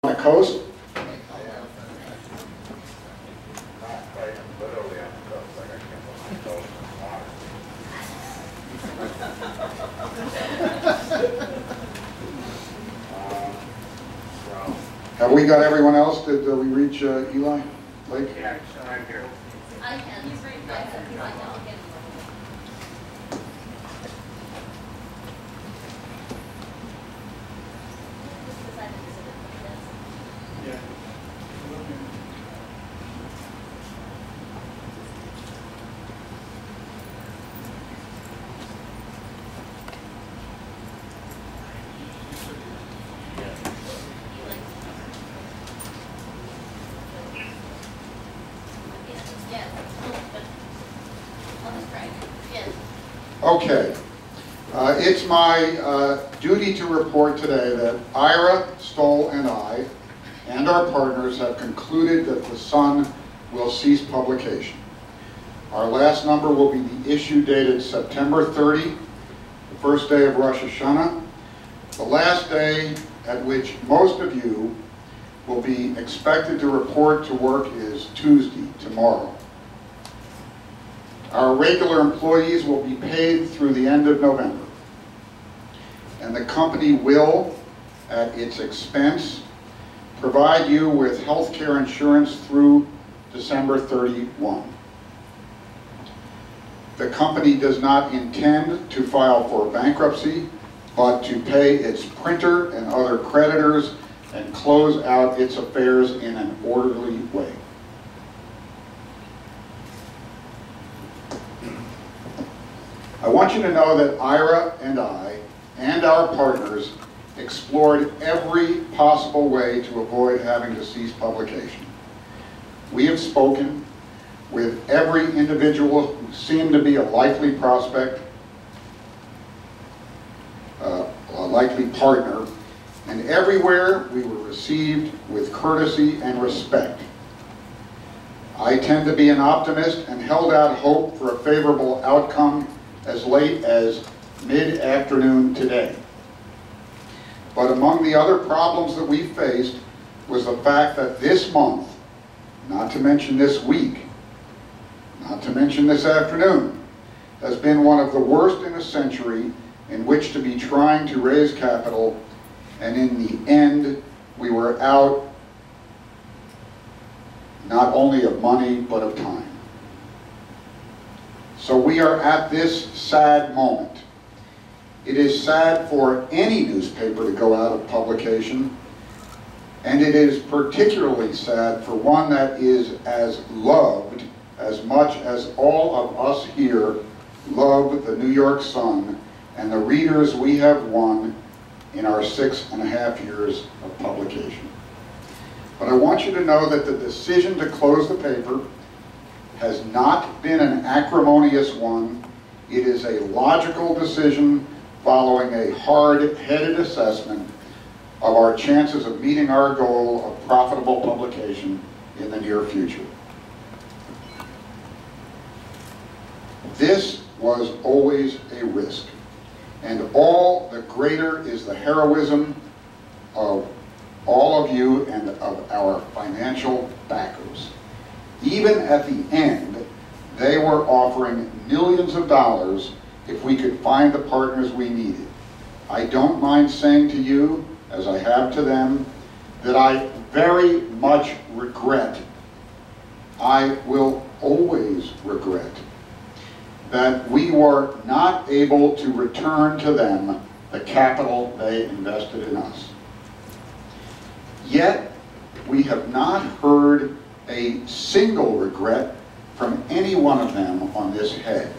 On the coast? Have we got everyone else? Did we reach Eli Lake? Yeah, I'm here. I can. He's right back. I'll get him. Yeah. Okay. It's my duty to report today that Ira, Stoll, and I, and our partners have concluded that the Sun will cease publication. Our last number will be the issue dated September 30, the first day of Rosh Hashanah, the last day at which most of you will be expected to report to work is Tuesday, tomorrow. Our regular employees will be paid through the end of November. And the company will, at its expense, provide you with health care insurance through December 31. The company does not intend to file for bankruptcy, but to pay its printer and other creditors and close out its affairs in an orderly way. I want you to know that Ira and I and our partners explored every possible way to avoid having to cease publication. We have spoken with every individual who seemed to be a likely prospect, a likely partner, and everywhere we were received with courtesy and respect. I tend to be an optimist and held out hope for a favorable outcome as late as mid-afternoon today. But among the other problems that we faced was the fact that this month, not to mention this week, not to mention this afternoon, has been one of the worst in a century in which to be trying to raise capital, and in the end, we were out not only of money, but of time. So we are at this sad moment. It is sad for any newspaper to go out of publication, and it is particularly sad for one that is as loved as much as all of us here love the New York Sun and the readers we have won in our 6.5 years of publication. But I want you to know that the decision to close the paper has not been an acrimonious one. It is a logical decision following a hard-headed assessment of our chances of meeting our goal of profitable publication in the near future. This was always a risk, and all the greater is the heroism of all of you and of our financial backers. Even at the end, they were offering millions of dollars if we could find the partners we needed. I don't mind saying to you, as I have to them, that I very much regret, I will always regret, that we were not able to return to them the capital they invested in us. Yet, we have not heard a single regret from any one of them on this head,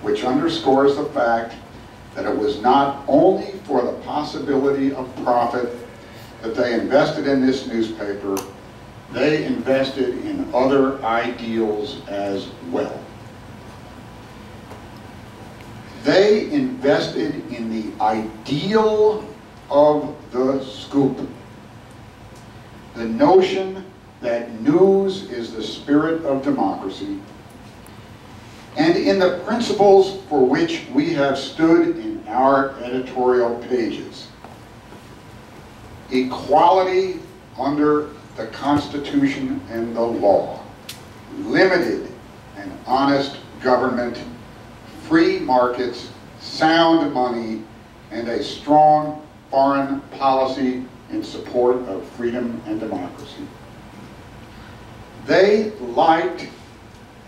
which underscores the fact that it was not only for the possibility of profit that they invested in this newspaper, they invested in other ideals as well. They invested in the ideal of the scoop, the notion that news is the spirit of democracy, and in the principles for which we have stood in our editorial pages. equality under the Constitution and the law, limited and honest government, free markets, sound money, and a strong foreign policy in support of freedom and democracy. They liked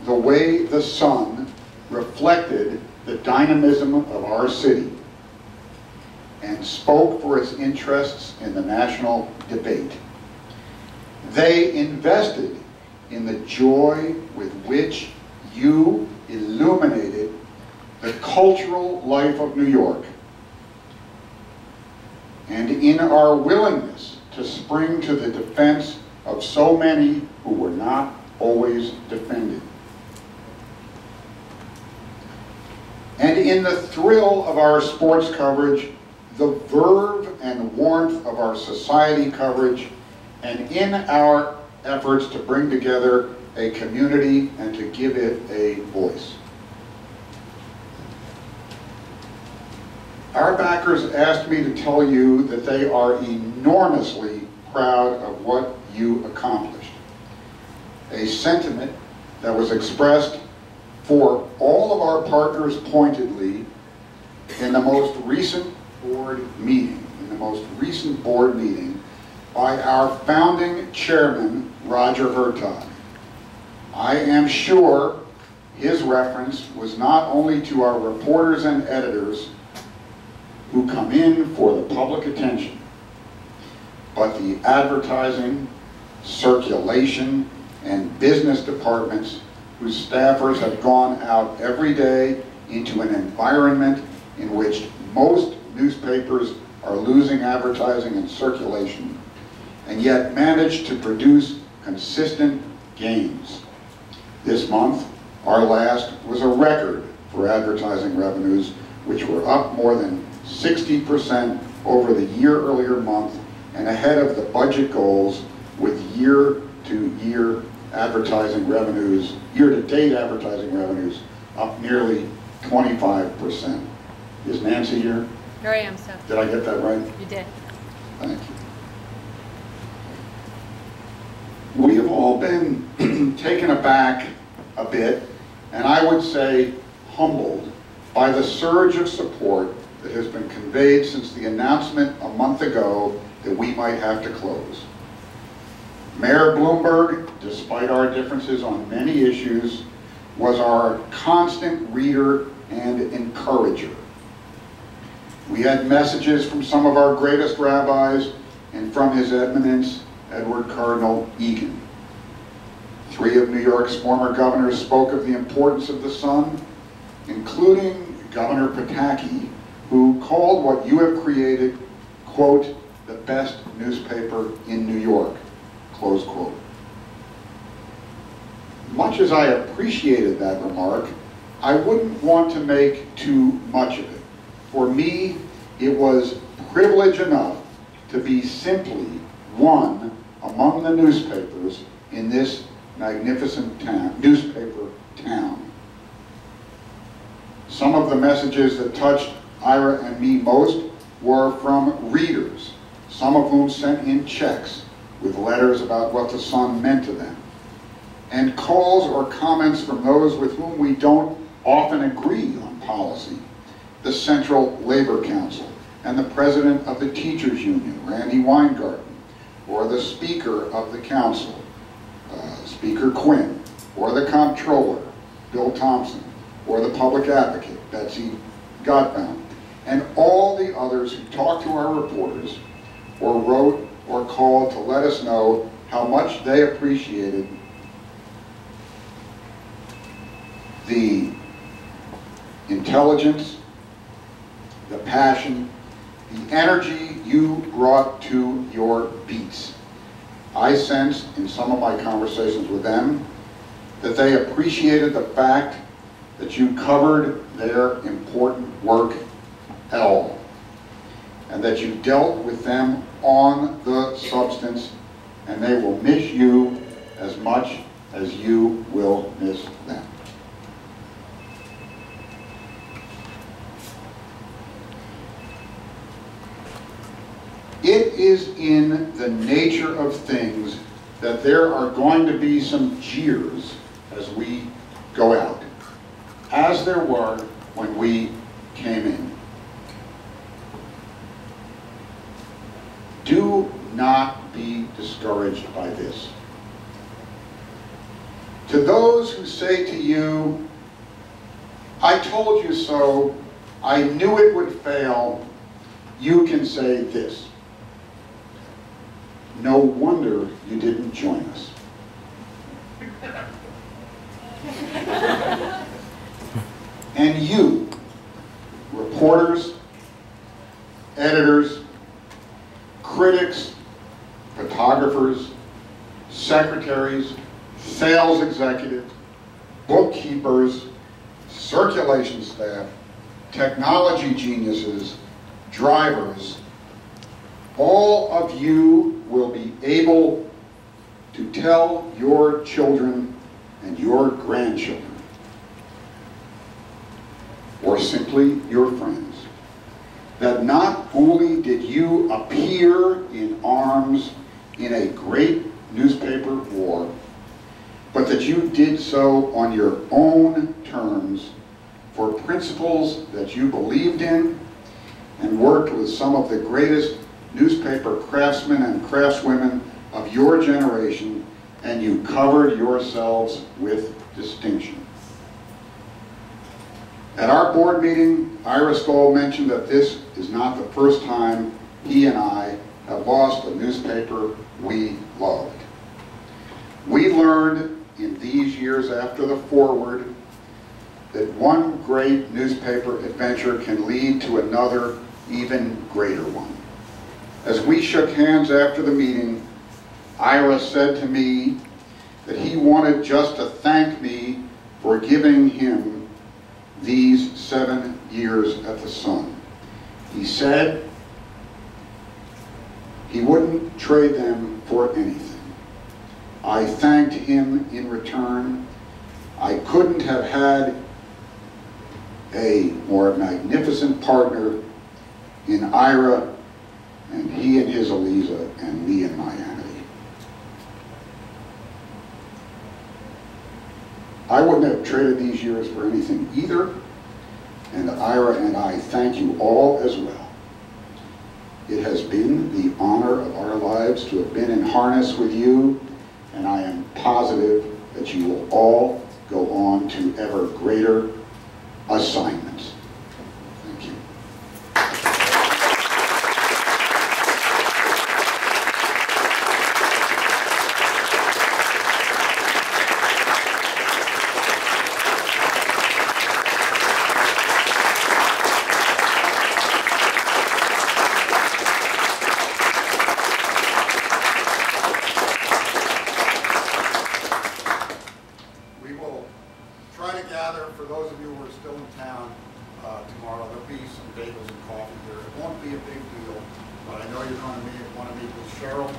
the way the sun reflected the dynamism of our city and spoke for its interests in the national debate. They invested in the joy with which you illuminated the cultural life of New York, and in our willingness to spring to the defense of so many who were not always defended. And in the thrill of our sports coverage, the verve and warmth of our society coverage, and in our efforts to bring together a community and to give it a voice. Our backers asked me to tell you that they are enormously proud of what you accomplished. A sentiment that was expressed for all of our partners pointedly in the most recent board meeting, by our founding chairman, Roger Hertog. I am sure his reference was not only to our reporters and editors who come in for the public attention, but the advertising, circulation, and business departments whose staffers have gone out every day into an environment in which most newspapers are losing advertising and circulation, and yet manage to produce consistent gains. This month, our last, was a record for advertising revenues, which were up more than 60% over the year earlier month and ahead of the budget goals, with year-to-year advertising revenues, year-to-date advertising revenues up nearly 25%. Is Nancy here? Here I am, Seth. Did I get that right? You did. Thank you. We have all been taken aback a bit, and I would say humbled, by the surge of support that has been conveyed since the announcement a month ago that we might have to close. Mayor Bloomberg, despite our differences on many issues, was our constant reader and encourager. We had messages from some of our greatest rabbis and from His Eminence, Edward Cardinal Egan. 3 of New York's former governors spoke of the importance of the sun, including Governor Pataki, who called what you have created, quote, the best newspaper in New York, close quote. Much as I appreciated that remark, I wouldn't want to make too much of it. For me, it was privilege enough to be simply one among the newspapers in this magnificent newspaper town. Some of the messages that touched Ira and me most were from readers, some of whom sent in checks with letters about what the Sun meant to them, and calls or comments from those with whom we don't often agree on policy, the Central Labor Council, and the president of the Teachers Union, Randy Weingarten, or the Speaker of the Council, Speaker Quinn, or the Comptroller, Bill Thompson, or the Public Advocate, Betsy Gottbaum, and all the others who talked to our reporters, or wrote or called to let us know how much they appreciated the intelligence, the passion, the energy you brought to your beats. I sensed in some of my conversations with them that they appreciated the fact that you covered their important work at all, and that you dealt with them on the substance, and they will miss you as much as you will miss them. It is in the nature of things that there are going to be some jeers as we go out, as there were when we came in. Do not be discouraged by this. To those who say to you, "I told you so, I knew it would fail," you can say this: no wonder you didn't join us. And you, reporters, editors, critics, photographers, secretaries, sales executives, bookkeepers, circulation staff, technology geniuses, drivers, all of you will be able to tell your children and your grandchildren, or simply your friends, that not only did you appear in arms in a great newspaper war, but that you did so on your own terms for principles that you believed in, and worked with some of the greatest newspaper craftsmen and craftswomen of your generation, and you covered yourselves with distinction. At our board meeting, Ira Stoll mentioned that this is not the first time he and I have lost a newspaper we loved. We learned in these years after the foreword that one great newspaper adventure can lead to another, even greater one. As we shook hands after the meeting, Ira said to me that he wanted just to thank me for giving him these 7 years at the Sun. He said he wouldn't trade them for anything. I thanked him in return. I couldn't have had a more magnificent partner in Ira, and he and his Eliza, and me and my Amity. I wouldn't have traded these years for anything either, and Ira and I thank you all as well. It has been the honor of our lives to have been in harness with you, and I am positive that you will all go on to ever greater assignments. Thank you. For those of you who are still in town tomorrow, there'll be some bagels and coffee here. It won't be a big deal, but I know you're going to want to meet with Cheryl